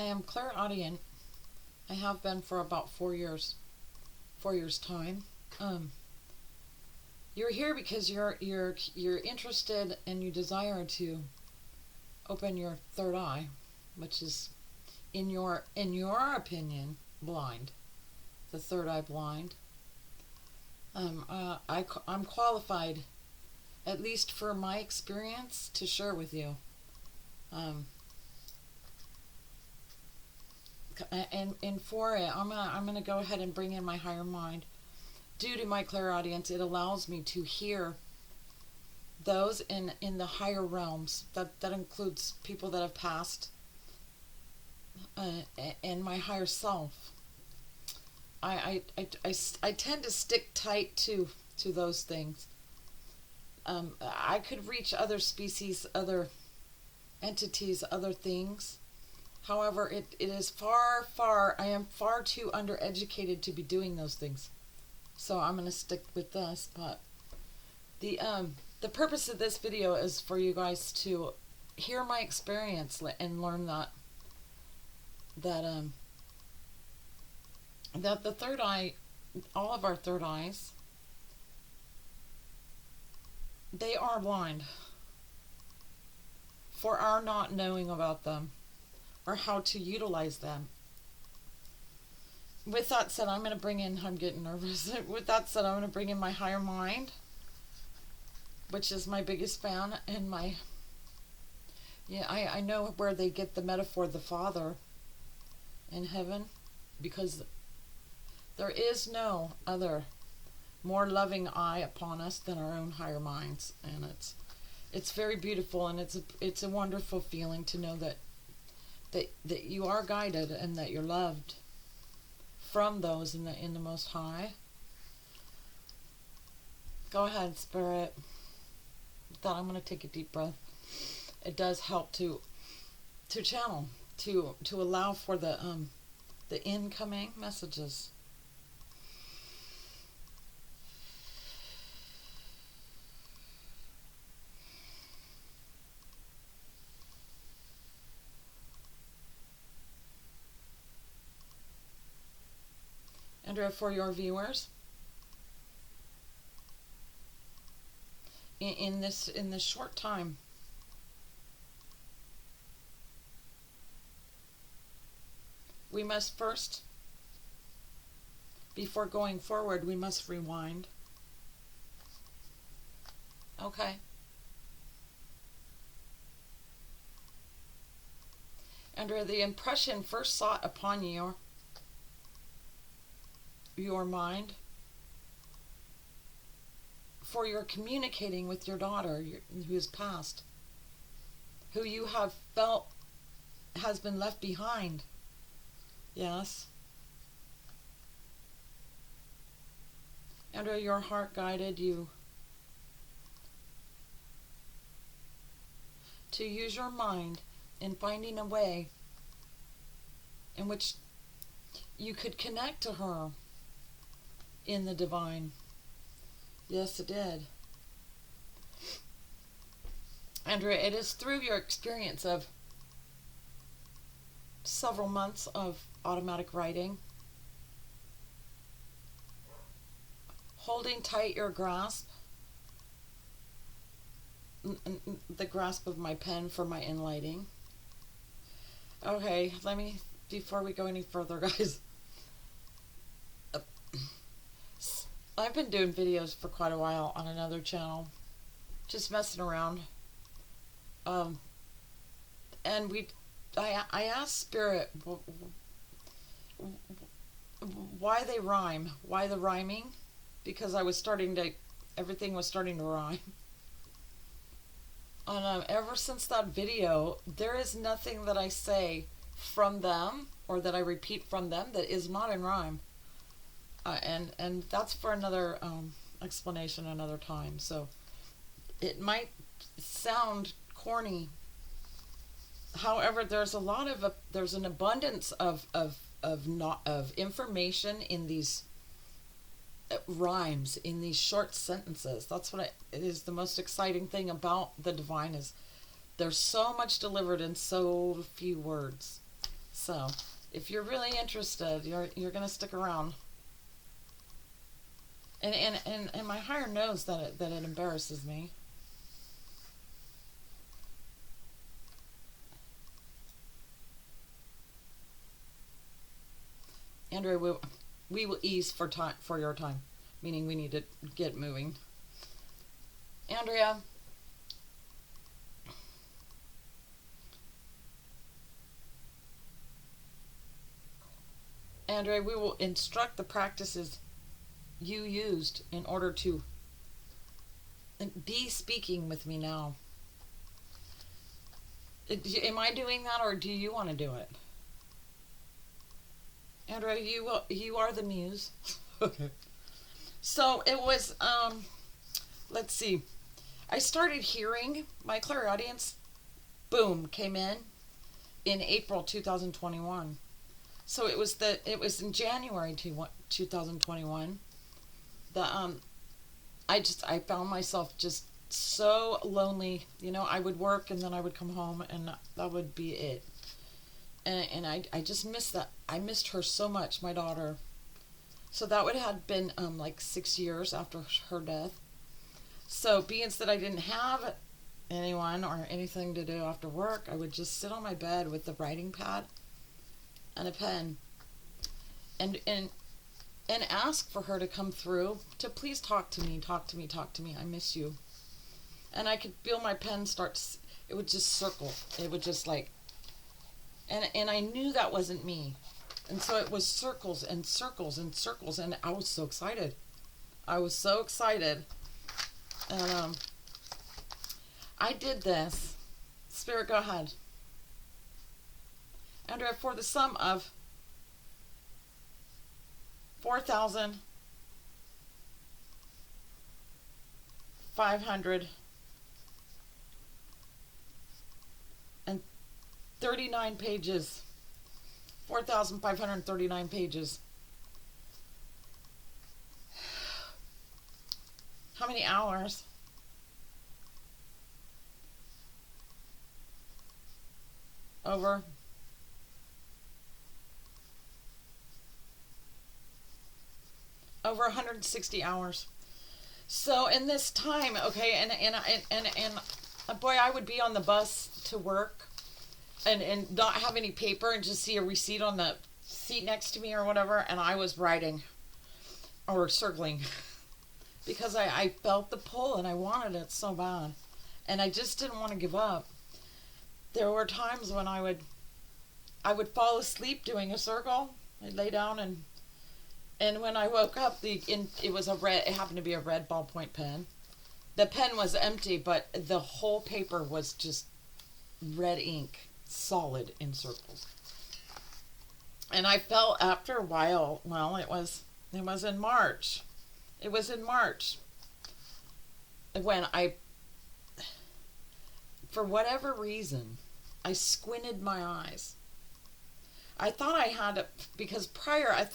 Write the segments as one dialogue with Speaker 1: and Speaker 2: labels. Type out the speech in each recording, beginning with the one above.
Speaker 1: I am clairaudient. I have been for about 4 years. 4 years time. You're here because you're interested and you desire to open your third eye, which is in your opinion blind. The third eye blind. I'm qualified, at least for my experience, to share with you. And for it, I'm gonna go ahead and bring in my higher mind. Due to my clairaudience, it allows me to hear those in the higher realms. That includes people that have passed, and my higher self. I tend to stick tight to those things. I could reach other species, other entities, other things. However, it is I am far too undereducated to be doing those things. So I'm going to stick with this. But the purpose of this video is for you guys to hear my experience and learn that the third eye, all of our third eyes, they are blind for our not knowing about them or how to utilize them. With that said, I'm getting nervous. With that said, I'm going to bring in my higher mind, which is my biggest fan, and I know where they get the metaphor, the Father in heaven, because there is no other more loving eye upon us than our own higher minds, and it's very beautiful, and it's a wonderful feeling to know that you are guided and that you're loved from those in the Most High. Go ahead, Spirit. With that, I'm going to take a deep breath. It does help to channel, to allow for the incoming messages. Andrea, for your viewers, in this short time, we must first, before going forward, we must rewind. Okay. Andrea, the impression first sought upon your mind, for your communicating with your daughter who has passed, who you have felt has been left behind. Yes. Andrea, your heart guided you to use your mind in finding a way in which you could connect to her in the divine. Yes, it did. Andrea, it is through your experience of several months of automatic writing, holding tight your grasp, the grasp of my pen for my inlighting. Okay, before we go any further, guys, I've been doing videos for quite a while on another channel, just messing around. And I asked Spirit why they rhyme, why the rhyming, because everything was starting to rhyme. And ever since that video, there is nothing that I say from them or that I repeat from them that is not in rhyme. And that's for another explanation another time. So it might sound corny. However, there's an abundance of information in these rhymes, in these short sentences. That's what it is. The most exciting thing about the divine is there's so much delivered in so few words. So if you're really interested, you're gonna stick around. And my higher knows that it embarrasses me. Andrea, we will ease for your time, meaning we need to get moving. Andrea, we will instruct the practices you used in order to be speaking with me now. Am I doing that, or do you want to do it? Andrea, you are the muse. Okay. So it was, let's see. I started hearing my clairaudience, boom, came in April 2021. So it was in January 2021. I found myself just so lonely. I would work and then I would come home and that would be it. And I just missed that. I missed her so much, my daughter. So that would have been like 6 years after her death. So being that I didn't have anyone or anything to do after work, I would just sit on my bed with the writing pad and a pen and ask for her to come through, to please talk to me, I miss you. And I could feel my pen it would just circle. It would just like, and I knew that wasn't me. And so it was circles and circles and circles, and I was so excited. And I did this. Spirit, go ahead. Andrea, for the sum of 4,539 pages. 4,539 pages. How many hours? Over 160 hours. So in this time, okay, and boy, I would be on the bus to work and not have any paper and just see a receipt on the seat next to me or whatever, and I was writing or circling because I felt the pull and I wanted it so bad, and I just didn't want to give up. There were times when I would fall asleep doing a circle. I'd lay down and when I woke up, it happened to be a red ballpoint pen. The pen was empty, but the whole paper was just red ink, solid in circles. And I felt after a while, well, it was in March. It was in March when for whatever reason, I squinted my eyes. I thought I had because prior I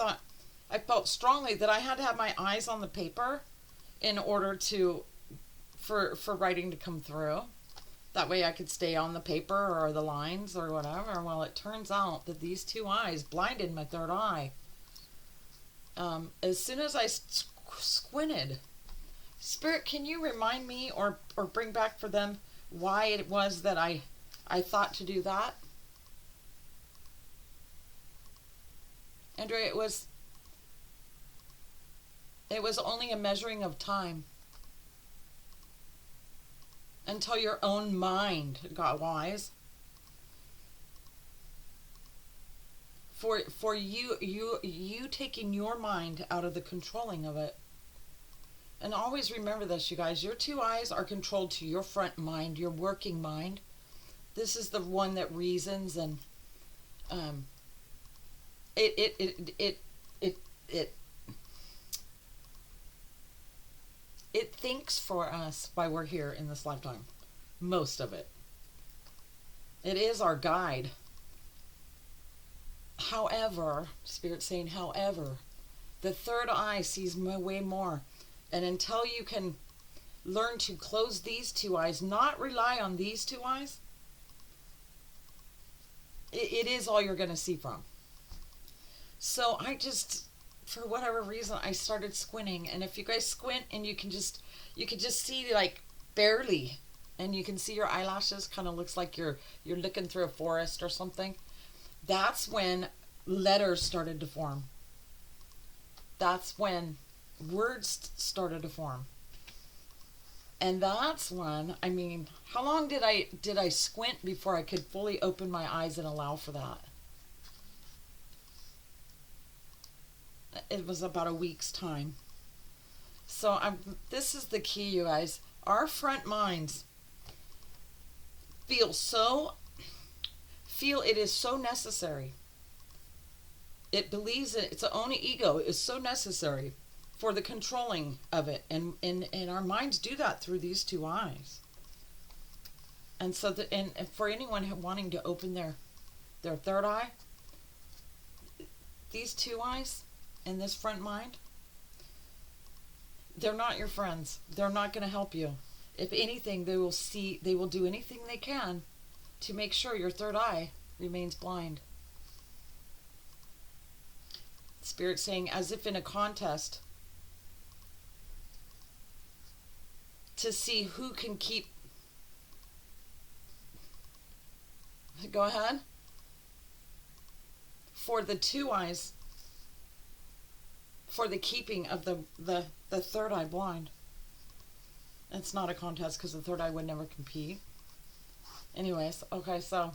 Speaker 1: felt strongly that I had to have my eyes on the paper in order for writing to come through. That way I could stay on the paper or the lines or whatever. Well, it turns out that these two eyes blinded my third eye. As soon as I squinted, Spirit, can you remind me or bring back for them why it was that I thought to do that? Andrea, it was only a measuring of time until your own mind got wise. For you taking your mind out of the controlling of it. And always remember this, you guys. Your two eyes are controlled to your front mind, your working mind. This is the one that reasons and it thinks for us while we're here in this lifetime. Most of it. It is our guide. However, Spirit's saying, however, the third eye sees way more. And until you can learn to close these two eyes, not rely on these two eyes, it is all you're going to see from. So I just, for whatever reason, I started squinting. And if you guys squint and you can just see like barely, and you can see your eyelashes, kind of looks like you're looking through a forest or something. That's when letters started to form. That's when words started to form. And that's when, I mean, how long did I squint before I could fully open my eyes and allow for that? It was about a week's time. So this is the key, you guys. Our front minds feel it is so necessary. It believes its own ego is so necessary for the controlling of it, and our minds do that through these two eyes. And so and for anyone wanting to open their third eye, these two eyes and this front mind, they're not your friends. They're not going to help you. If anything, they will do anything they can to make sure your third eye remains blind. Spirit saying, as if in a contest, to see who can keep. Go ahead. For the two eyes, for the keeping of the third eye blind. It's not a contest because the third eye would never compete. Anyways, okay, so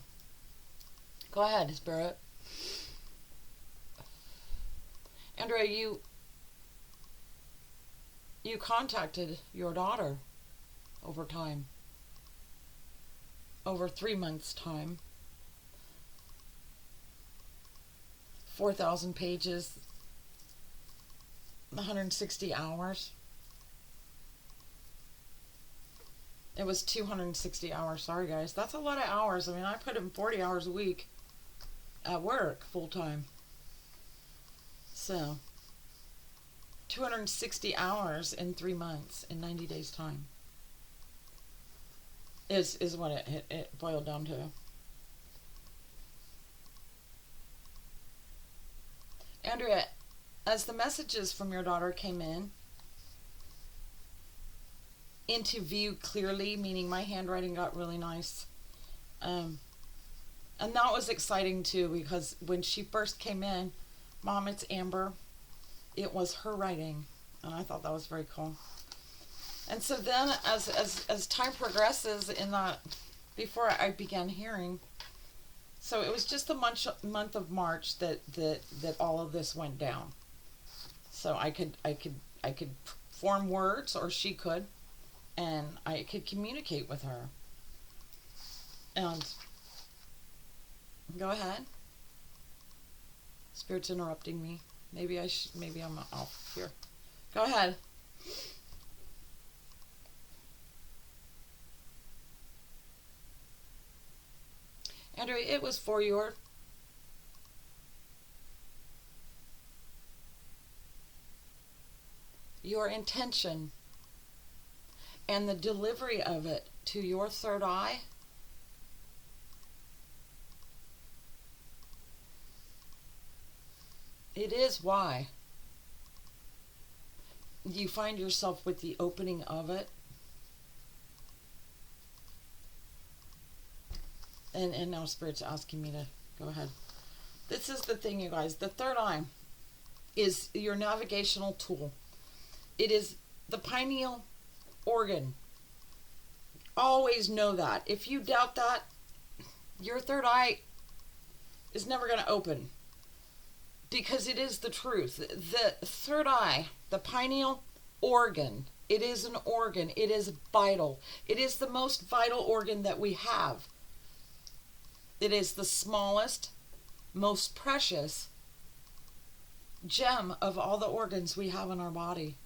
Speaker 1: go ahead, Spirit. Andrea, you contacted your daughter over time. Over 3 months' time. 4,000 pages. 160 hours. It was 260 hours. Sorry, guys. That's a lot of hours. I mean, I put in 40 hours a week at work full time. So, 260 hours in 3 months, in 90 days' time, is what it boiled down to. Andrea, as the messages from your daughter came into view clearly, meaning my handwriting got really nice, and that was exciting too, because when she first came in, Mom, it's Amber, it was her writing, and I thought that was very cool. And so then as time progresses in that, before I began hearing, so it was just the month of March that all of this went down. So I could form words, or she could, and I could communicate with her. And go ahead. Spirit's interrupting me. Maybe I'm off here. Go ahead. Andrea, it was for your intention and the delivery of it to your third eye. It is why you find yourself with the opening of it. And now Spirit's asking me to go ahead. This is the thing, you guys. The third eye is your navigational tool. It is the pineal organ. Always know that. If you doubt that, your third eye is never going to open. Because it is the truth. The third eye, the pineal organ, it is an organ. It is vital. It is the most vital organ that we have. It is the smallest, most precious gem of all the organs we have in our body.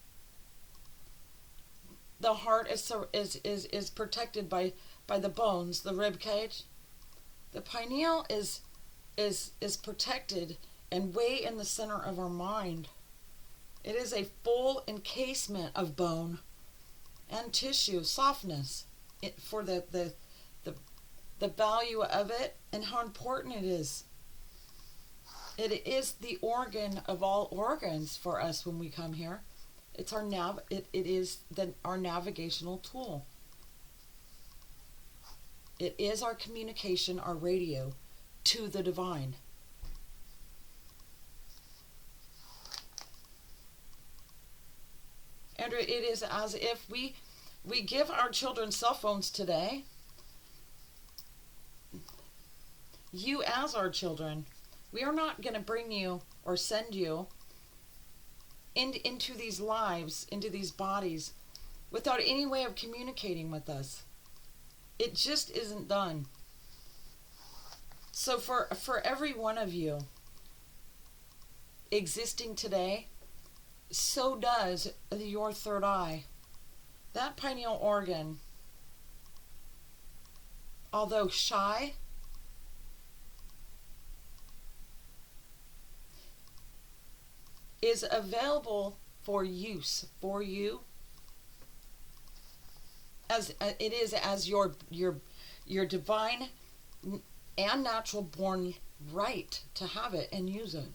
Speaker 1: The heart is protected by the bones, the rib cage. The pineal is protected and way in the center of our mind. It is a full encasement of bone and tissue, softness, for the the value of it, and how important it is. It is the organ of all organs for us when we come here. It's our it is our navigational tool. It is our communication, our radio to the divine. Andrea, it is as if we give our children cell phones today. You as our children, we are not going to bring you or send you into these lives, into these bodies, without any way of communicating with us. It just isn't done. So for every one of you existing today, so does your third eye. That pineal organ, although shy, is available for use for you, as it is as your divine and natural born right to have it and use it.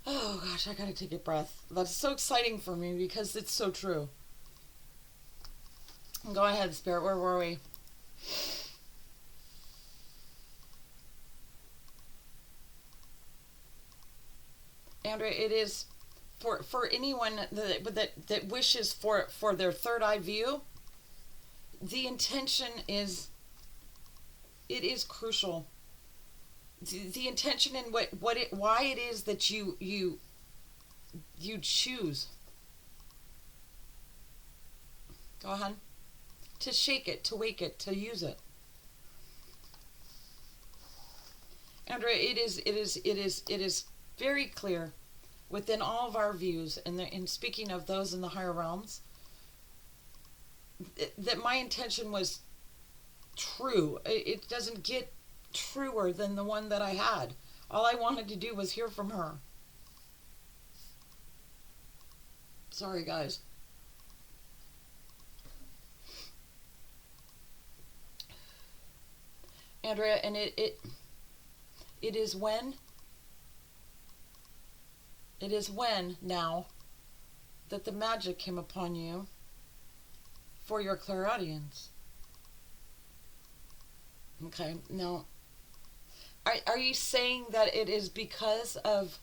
Speaker 1: Oh gosh, I gotta take a breath. That's so exciting for me because it's so true. Go ahead, Spirit. Where were we? Andrea, it is for anyone that wishes for their third eye view. The intention is, it is crucial. The intention and why it is that you choose. Go ahead. To shake it, to wake it, to use it. Andrea, it is very clear within all of our views, and in speaking of those in the higher realms, that my intention was true. It doesn't get truer than the one that I had. All I wanted to do was hear from her. Sorry, guys. Andrea, and it is when now that the magic came upon you for your clairaudience. Okay, now, are you saying that it is because of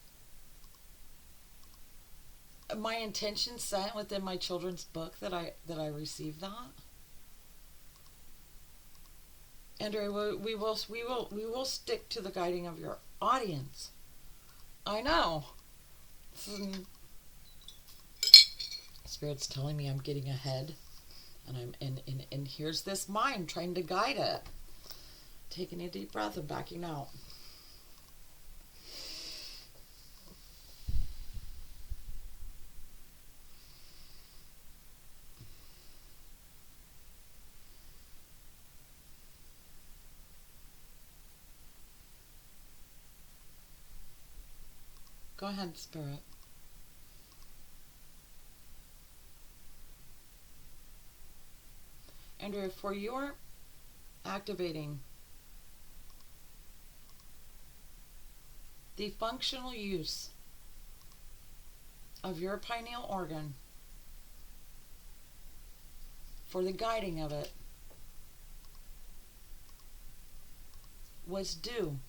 Speaker 1: my intention set within my children's book that I received that? Andrea, we will stick to the guiding of your audience. I know. Spirit's telling me I'm getting ahead, and and here's this mind trying to guide it. Taking a deep breath and backing out. Go ahead, Spirit. Andrea, for your activating the functional use of your pineal organ, for the guiding of it, was due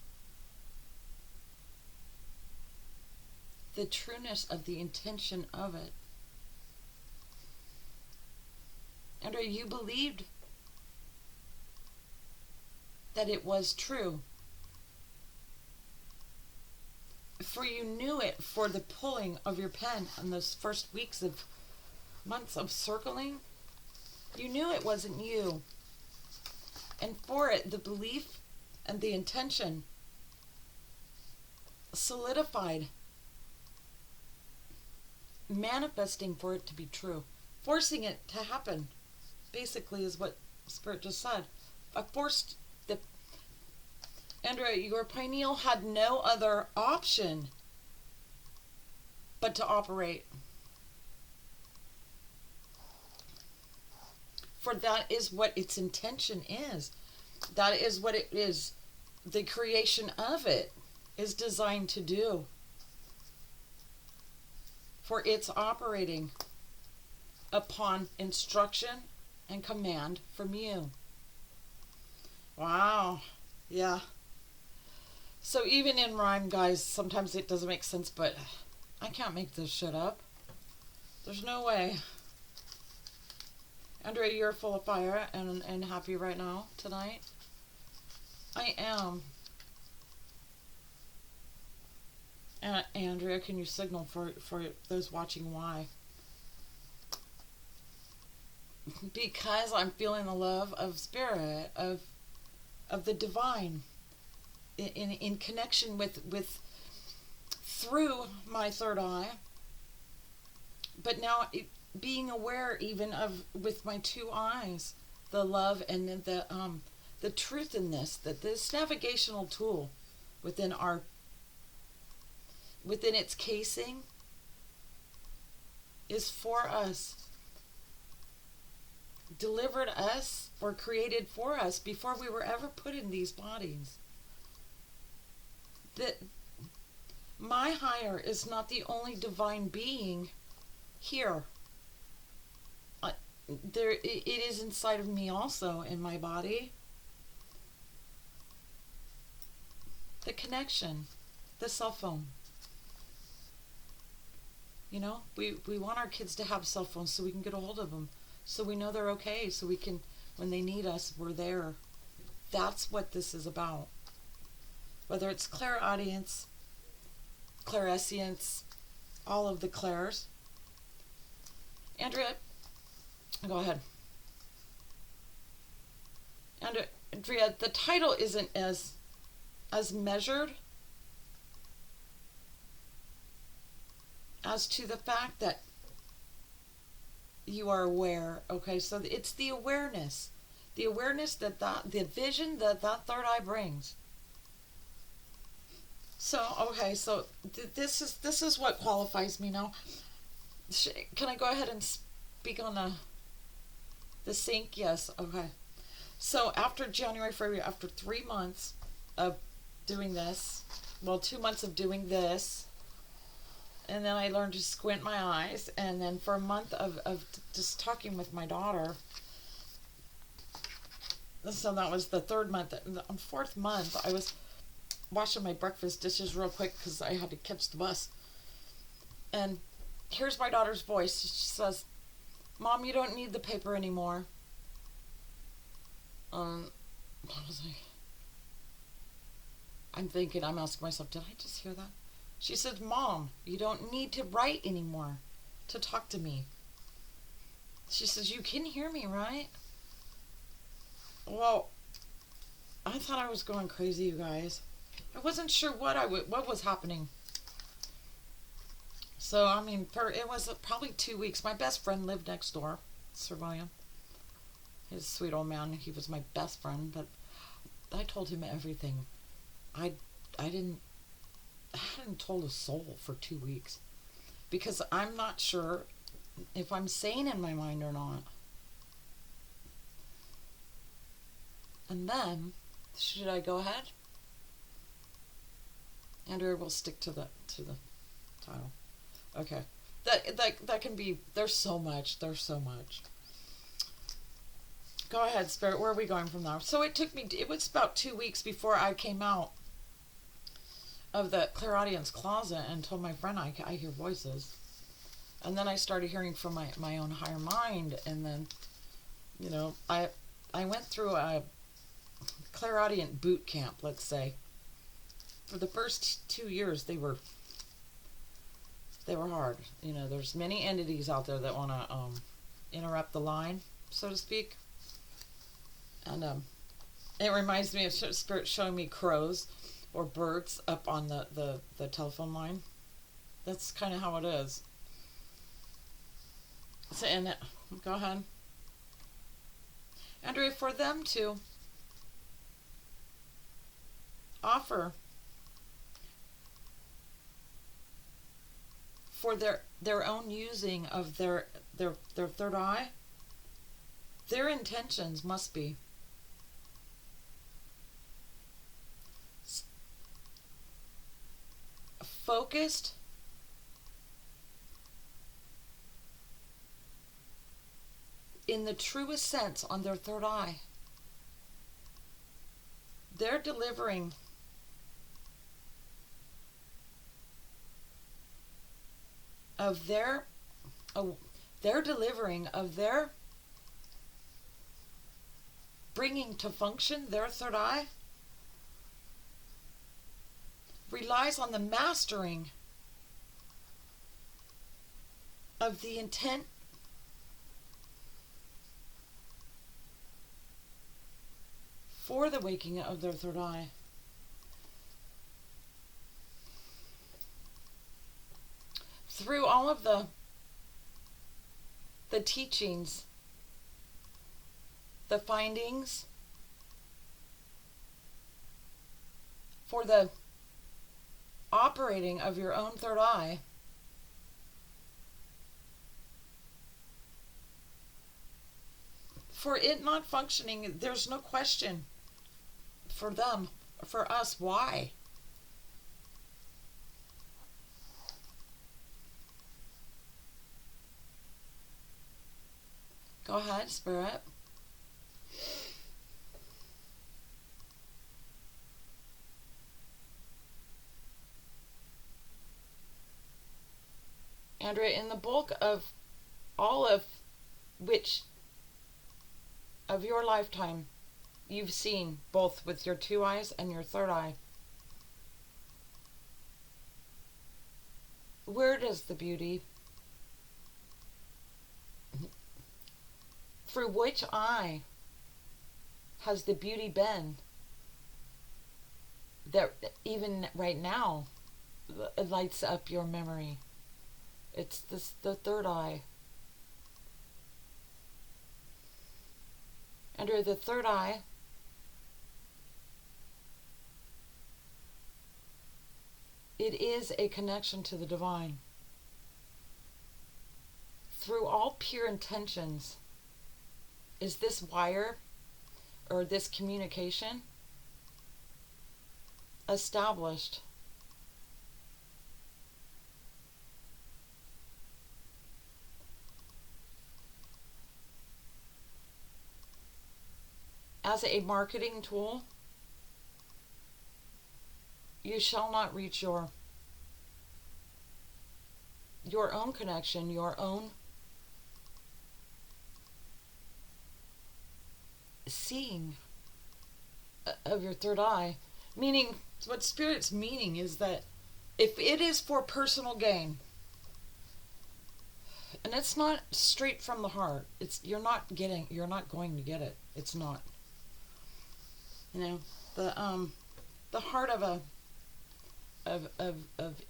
Speaker 1: the trueness of the intention of it. Andrea, you believed that it was true. For you knew it for the pulling of your pen in those first months of circling. You knew it wasn't you. And for it, the belief and the intention solidified, manifesting for it to be true, forcing it to happen, basically is what Spirit just said. I forced Andrea, your pineal had no other option but to operate. For that is what its intention is. That is what it is. The creation of it is designed to do. For it's operating upon instruction and command from you. Wow. Yeah. So even in rhyme, guys, sometimes it doesn't make sense, but I can't make this shit up. There's no way. Andrea, you're full of fire and happy right now, tonight. I am. Andrea, can you signal for those watching why? Because I'm feeling the love of spirit, of the divine, in connection with through my third eye, but now being aware even of with my two eyes, the love and the truth in this, that this navigational tool within its casing is for us, delivered us or created for us before we were ever put in these bodies. That my higher is not the only divine being here. It is inside of me also, in my body. The connection, the cell phone. You know, we want our kids to have cell phones so we can get a hold of them, so we know they're okay, so we can, when they need us, we're there. That's what this is about. Whether it's clairaudience, clairescience, all of the clairs. Andrea, go ahead. Andrea, the title isn't as measured as to the fact that you are aware. Okay, so it's the awareness that the vision that third eye brings. So okay, so this is what qualifies me now. Can I go ahead and speak on the sync? Yes. Okay. So after January, February, after 3 months of doing this, well, 2 months of doing this, and then I learned to squint my eyes, and then for a month of just talking with my daughter. So that was the third month. On fourth month, I was washing my breakfast dishes real quick because I had to catch the bus. And here's my daughter's voice. She says, "Mom, you don't need the paper anymore." What was I'm thinking, I'm asking myself, did I just hear that? She said, "Mom, you don't need to write anymore to talk to me." She says, "You can hear me, right?" Well, I thought I was going crazy, you guys. I wasn't sure what was happening. So, I mean, it was probably 2 weeks. My best friend lived next door, Sir William. He's a sweet old man. He was my best friend, but I told him everything. I hadn't told a soul for 2 weeks because I'm not sure if I'm sane in my mind or not. And then, should I go ahead? Andrea will stick to the title. Okay. That can be, there's so much. Go ahead, Spirit. Where are we going from now? So it was about 2 weeks before I came out of the clairaudience closet and told my friend I hear voices. And then I started hearing from my own higher mind. And then, you know, I went through a clairaudient boot camp, let's say. For the first 2 years, they were hard. You know, there's many entities out there that want to interrupt the line, so to speak. And it reminds me of Spirit showing me crows or birds up on the telephone line. That's kind of how it is. So, go ahead. Andrea, for them to offer for their own using of their third eye, their intentions must be focused in the truest sense on their third eye. They're delivering of their bringing to function their third eye relies on the mastering of the intent for the waking of their third eye. Through all of the teachings, the findings, for the operating of your own third eye, for it not functioning, there's no question for them, for us, why. Go ahead, Spirit. Andrea, in the bulk of all of which of your lifetime you've seen, both with your two eyes and your third eye, where does the beauty, through which eye has the beauty been that even right now lights up your memory? It's the third eye. Under the third eye, it is a connection to the divine. Through all pure intentions is this wire or this communication established. As a marketing tool, you shall not reach your own connection, your own seeing of your third eye. Meaning, what Spirit's meaning is that if it is for personal gain, and it's not straight from the heart, you're not going to get it. It's not. You know, the heart of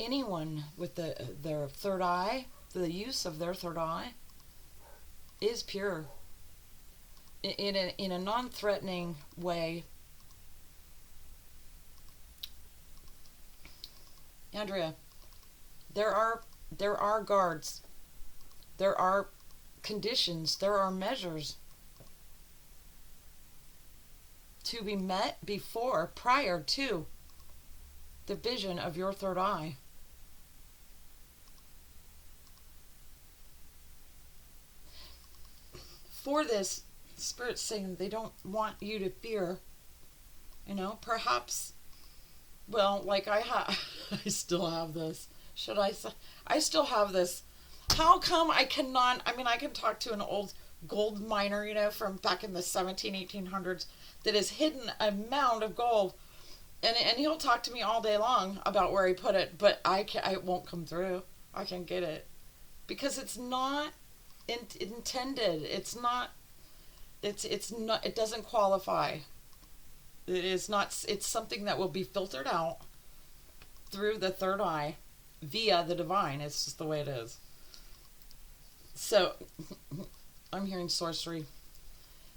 Speaker 1: anyone with their third eye, the use of their third eye, is pure. In a non-threatening way. Andrea, there are guards, there are conditions, there are measures to be met prior to the vision of your third eye. For this, Spirit's saying they don't want you to fear, perhaps, well, like I still have this. Should I say? I still have this. How come I cannot, I can talk to an old gold miner, from back in the 1800s that has hidden a mound of gold, and he'll talk to me all day long about where he put it, but it won't come through. I can't get it because it's not intended. It's not. It doesn't qualify. It is not. It's something that will be filtered out through the third eye via the divine. It's just the way it is. So I'm hearing sorcery.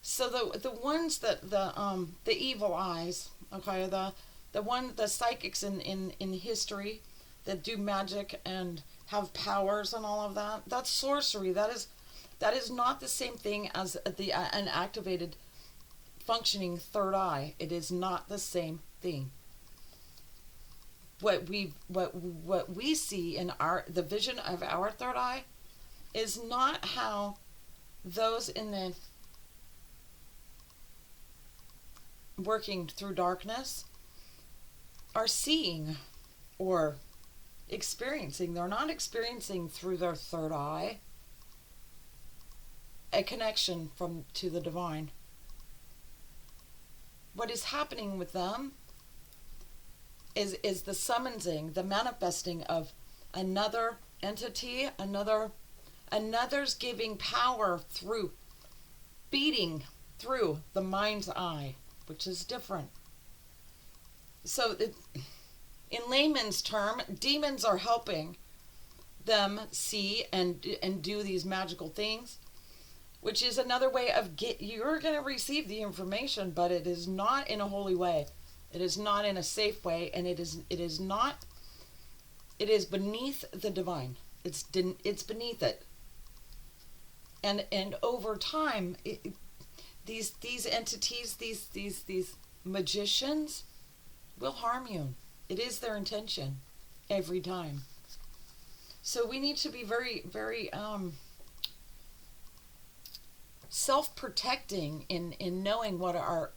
Speaker 1: So the ones that the evil eyes, okay, the psychics in history that do magic and have powers and all of that, that's sorcery. That That is not the same thing as an activated functioning third eye. It is not the same thing. What we see in the vision of our third eye is not how those in the working through darkness are seeing or experiencing. They're not experiencing through their third eye a connection to the divine. What is happening with them is the summonsing, the manifesting of another entity, another's giving power through beating through the mind's eye, which is different. So in layman's term, demons are helping them see and do these magical things, which is another way of you're going to receive the information, but it is not in a holy way. It is not in a safe way, and it is beneath the divine. It's beneath it. And over time, these entities, these magicians will harm you. It is their intention every time. So we need to be very, very self-protecting in knowing what our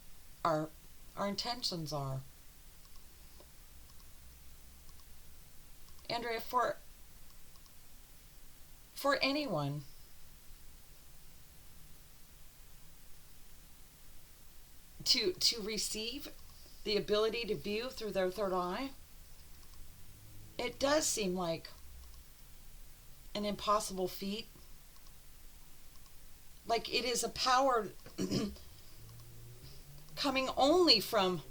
Speaker 1: intentions are. Andrea, for anyone to receive the ability to view through their third eye, it does seem like an impossible feat. Like it is a power coming only from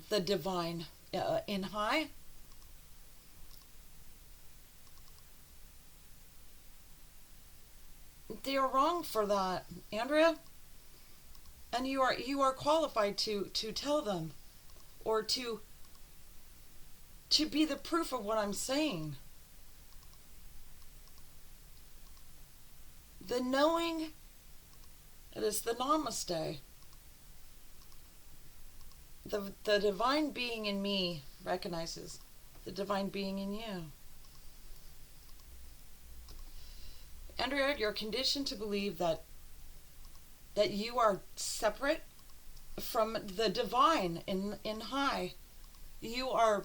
Speaker 1: the divine in high. They are wrong for that, Andrea. And you are qualified to tell them, or to be the proof of what I'm saying. The knowing, it is the namaste. The divine being in me recognizes the divine being in you. Andrea, you're conditioned to believe that you are separate from the divine in high. You are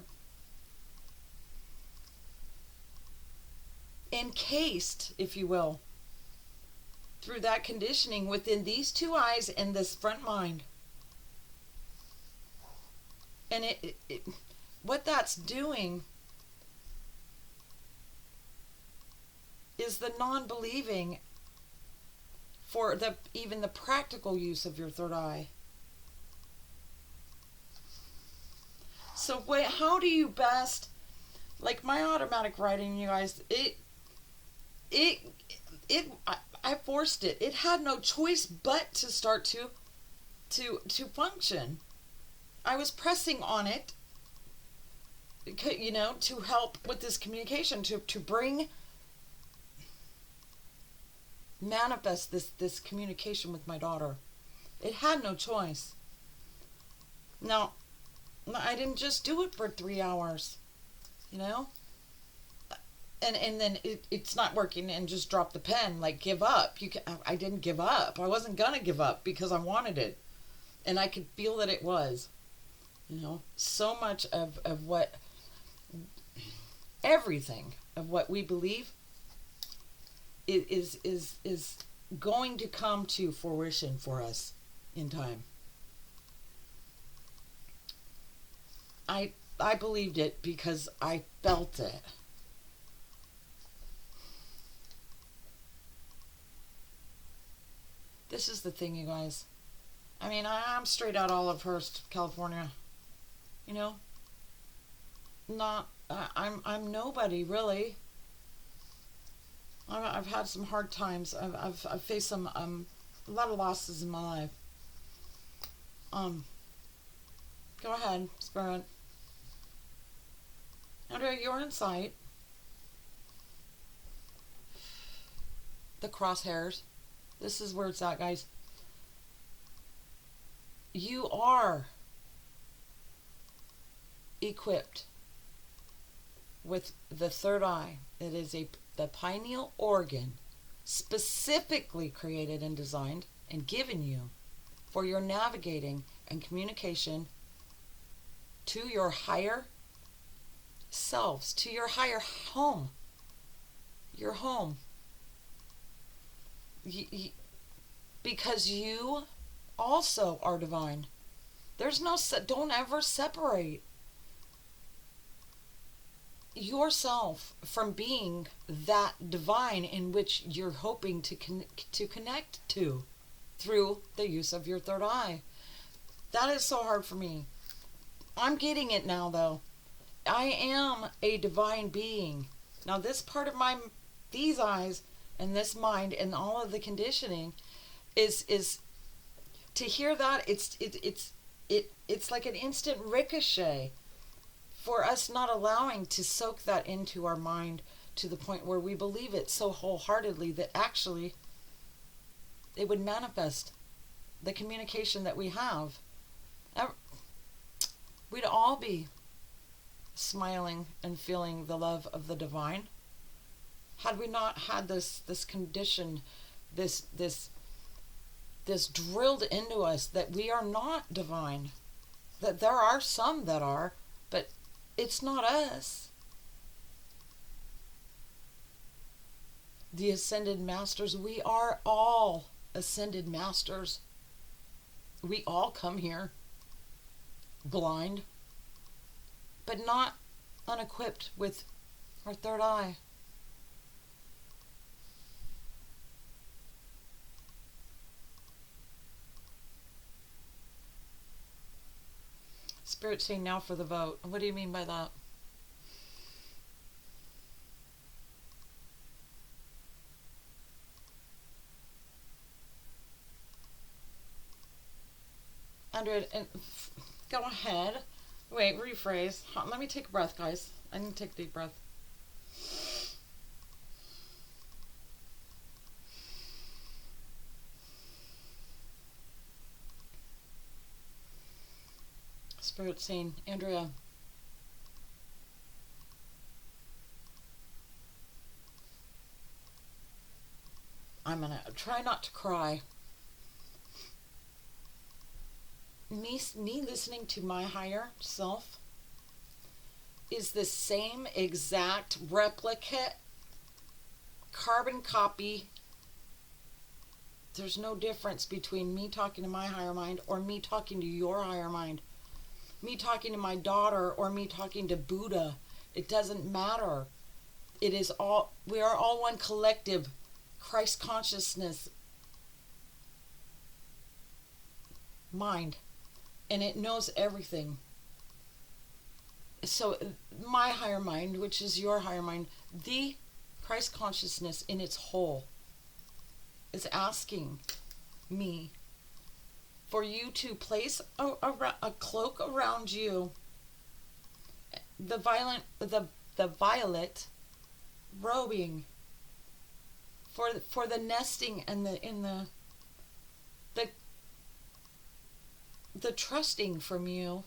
Speaker 1: encased, if you will, through that conditioning within these two eyes and this front mind. And it what that's doing is the non-believing for even the practical use of your third eye. So how do you best, like my automatic writing, you guys, I forced it. It had no choice but to start to function. I was pressing on it, to help with this communication, to bring, manifest this communication with my daughter. It had no choice. Now, I didn't just do it for 3 hours, and then it's not working and just drop the pen, like give up. I didn't give up. I wasn't gonna give up because I wanted it, and I could feel that it was, so much of what, everything of what we believe is going to come to fruition for us in time. I believed it because I felt it. This is the thing, you guys. I mean, I'm straight out Olivehurst, California. I'm nobody really. I've had some hard times. I've faced some a lot of losses in my life. Go ahead, Spirit. Andrea, you're in sight. the crosshairs. This is where it's at, guys. You are equipped with the third eye. It is the pineal organ specifically created and designed and given you for your navigating and communication to your higher selves, to your higher home, your home. Because you also are divine. There's no, don't ever separate yourself from being that divine in which you're hoping to connect to through the use of your third eye. That is so hard for me. I'm getting it now, though. I am a divine being. Now, this part of these eyes and this mind and all of the conditioning is to hear that it's like an instant ricochet for us not allowing to soak that into our mind to the point where we believe it so wholeheartedly that actually it would manifest the communication that we have. We'd all be smiling and feeling the love of the divine had we not had this condition, this drilled into us that we are not divine, that there are some that are, but it's not us. The ascended masters, we are all ascended masters. We all come here blind, but not unequipped with our third eye. Spirit saying now for the vote. What do you mean by that? Andrea, go ahead. Wait, rephrase. Let me take a breath, guys. I need to take a deep breath. Spirit saying, Andrea, I'm going to try not to cry. Me listening to my higher self is the same exact replicate, carbon copy. There's no difference between me talking to my higher mind or me talking to your higher mind. Me talking to my daughter or me talking to Buddha. It doesn't matter. It is all, we are all one collective Christ consciousness mind. And it knows everything. So my higher mind, which is your higher mind, the Christ consciousness in its whole is asking me for you to place a cloak around you, the violet robing for the nesting and the trusting from you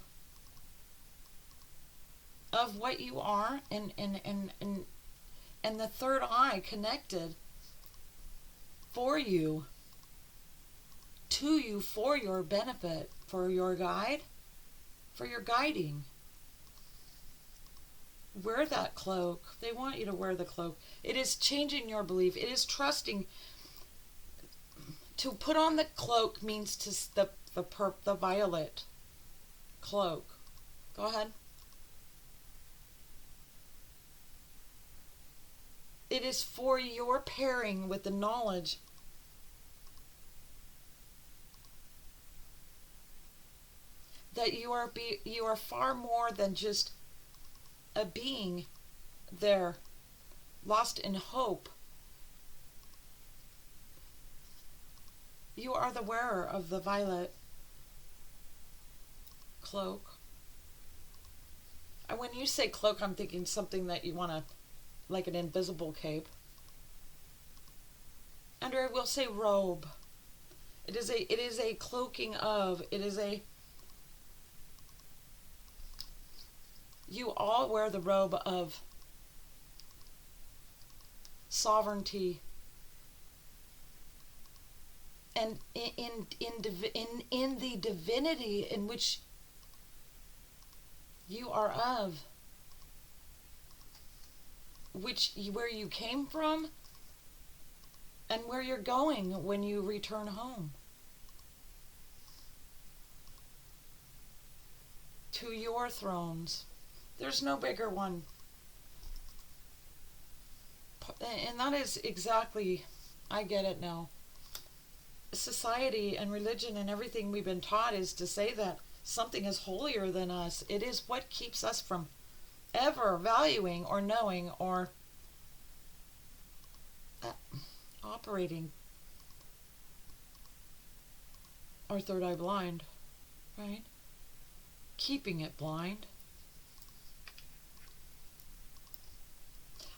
Speaker 1: of what you are and the third eye connected for you, to you, for your benefit, for your guide, for your guiding. Wear that cloak. They want you to wear the cloak. It is changing your belief. It is trusting. To put on the cloak means the violet cloak. Go ahead. It is for your pairing with the knowledge that you are far more than just a being there, lost in hope. You are the wearer of the violet cloak. And when you say cloak, I'm thinking something that you want to, like an invisible cape. Andrea will say robe. It is a cloaking of, it is a, you all wear the robe of sovereignty, and in the divinity in which you are of, where you came from and where you're going when you return home to your thrones. There's no bigger one. And that is exactly, I get it now. Society and religion and everything we've been taught is to say that something is holier than us. It is what keeps us from ever valuing or knowing or operating our third eye blind, right? Keeping it blind.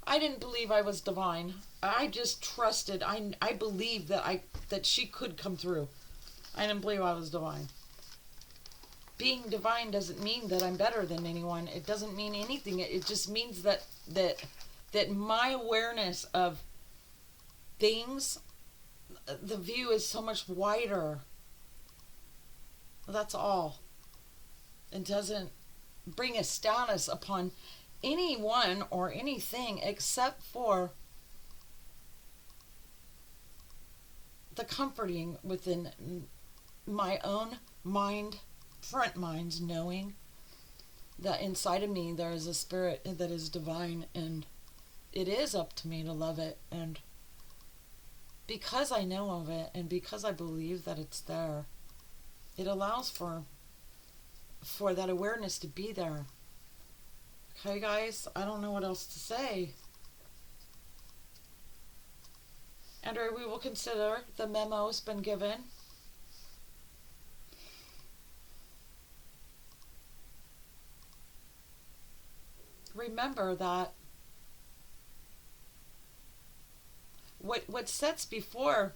Speaker 1: I didn't believe I was divine. I just trusted. I believed that she could come through. I didn't believe I was divine. Being divine doesn't mean that I'm better than anyone. It doesn't mean anything. It just means that my awareness of things, the view is so much wider. That's all. It doesn't bring a status upon anyone or anything except for the comforting within my own mind, front minds, knowing that inside of me there is a spirit that is divine, and it is up to me to love it. And because I know of it and because I believe that it's there, it allows for that awareness to be there. Okay, guys, I don't know what else to say. Andrea, we will consider the memo's been given. Remember that what sets before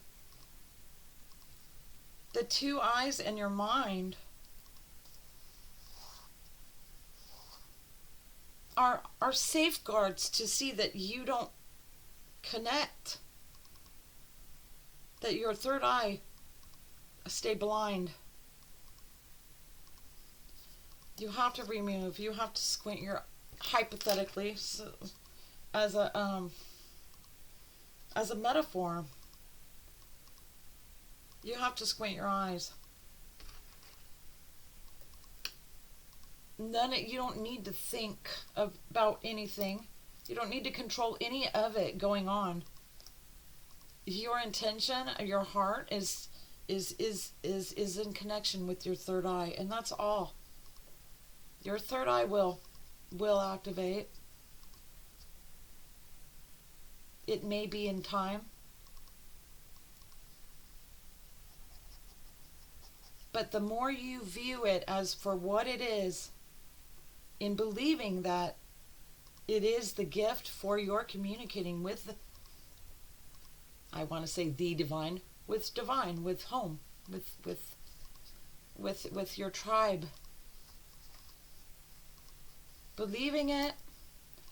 Speaker 1: the two eyes in your mind are safeguards to see that you don't connect, that your third eye stay blind. You have to remove, you have to squint your, hypothetically, so, as a metaphor, you have to squint your eyes. You don't need to think about anything. You don't need to control any of it going on. Your intention, your heart is in connection with your third eye, and that's all. Your third eye will activate. It may be in time, but the more you view it as for what it is, in believing that it is the gift for your communicating with, I want to say the divine, with home, with your tribe. Believing it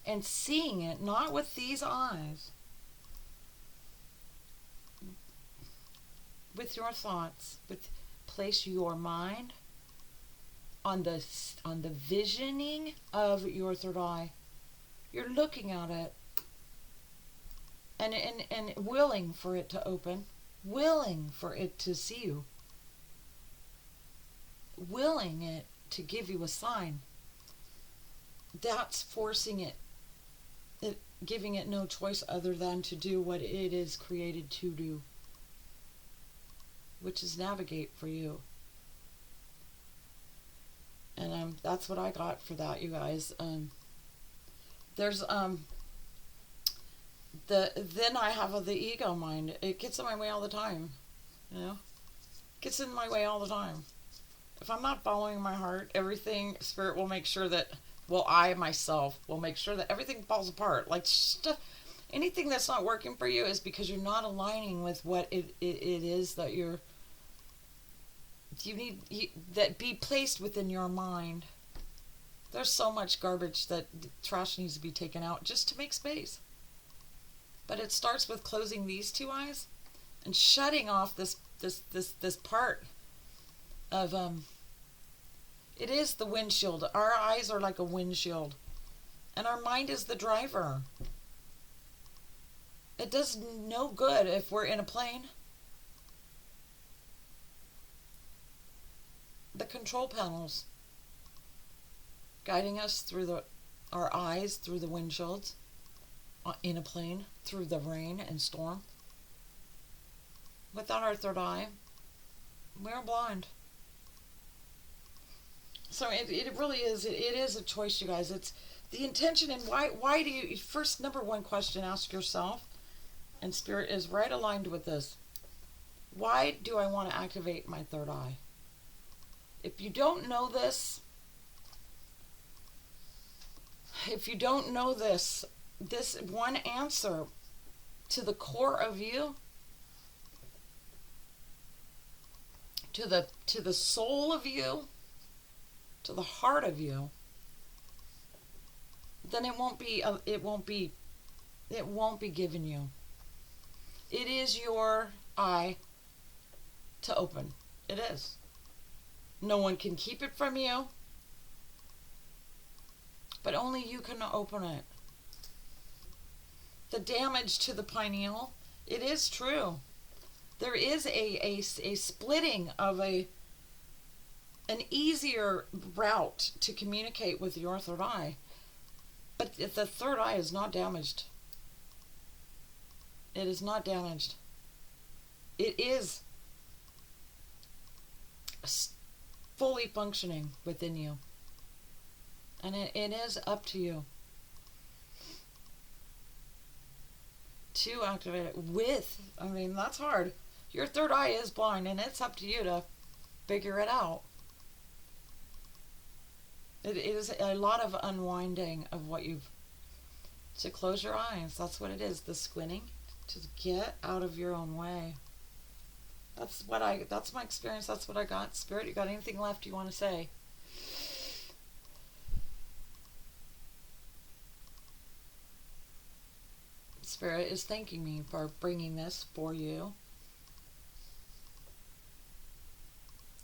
Speaker 1: and seeing it, not with these eyes, with your thoughts, place your mind on the visioning of your third eye. You're looking at it and willing for it to open, willing for it to see you, willing it to give you a sign. That's forcing it, giving it no choice other than to do what it is created to do, which is navigate for you. And that's what I got for that, you guys. There's then I have the ego mind. It gets in my way all the time, you know. It gets in my way all the time. If I'm not following my heart, everything, Spirit will make sure that, well, I myself will make sure that everything falls apart. Like stuff, Anything that's not working for you is because you're not aligning with what it is that you need that be placed within your mind. There's so much garbage that trash needs to be taken out just to make space. But it starts with closing these two eyes and shutting off this part of it is the windshield. Our eyes are like a windshield, and our mind is the driver. It does no good if we're in a plane. The control panels guiding us through our eyes, through the windshields, in a plane, through the rain and storm. Without our third eye, we're blind. So it really is, it is a choice, you guys. It's the intention. And why do you, first, number one question, ask yourself, and Spirit is right aligned with this. Why do I want to activate my third eye? If you don't know this, this one answer to the core of you, to the soul of you, to the heart of you, then it won't be given you. It is your eye to open. It is. No one can keep it from you, but only you can open it. The damage to the pineal, it is true. There is a splitting of an easier route to communicate with your third eye, but the third eye is not damaged. It is not damaged. It is fully functioning within you, and it is up to you to activate it with, I mean, that's hard. Your third eye is blind, and it's up to you to figure it out. It is a lot of unwinding of what you've, to close your eyes. That's what it is, the squinting, to get out of your own way. That's my experience. That's what I got. Spirit, you got anything left you want to say? Spirit is thanking me for bringing this for you.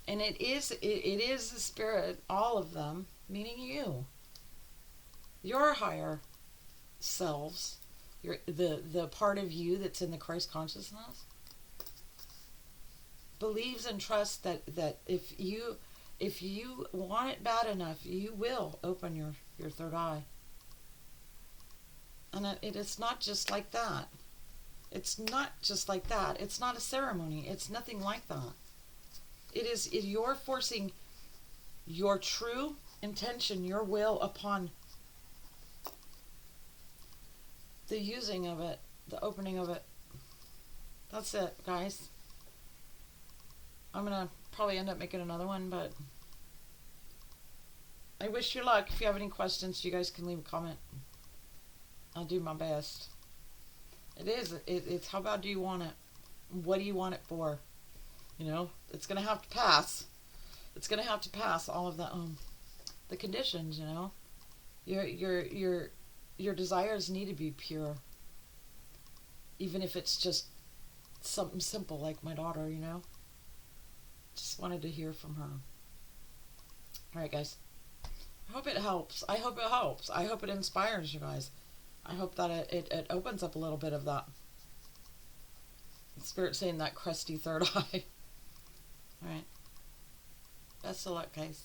Speaker 1: And it is the Spirit, all of them, meaning you. Your higher selves, the part of you that's in the Christ consciousness, believes and trusts that if you want it bad enough, you will open your third eye. And it is not just like that. It's not just like that. It's not a ceremony. It's nothing like that. You're forcing your true intention, your will, upon the using of it, the opening of it. That's it, guys. I'm going to probably end up making another one, but I wish you luck. If you have any questions, you guys can leave a comment. I'll do my best. It's how bad do you want it? What do you want it for? You know, it's going to have to pass. It's going to have to pass all of the conditions, you know. Your desires need to be pure. Even if it's just something simple like my daughter, you know. Just wanted to hear from her. Alright, guys. I hope it helps. I hope it helps. I hope it inspires you guys. I hope that it opens up a little bit of that Spirit saying that crusty third eye. Alright. Best of luck, guys.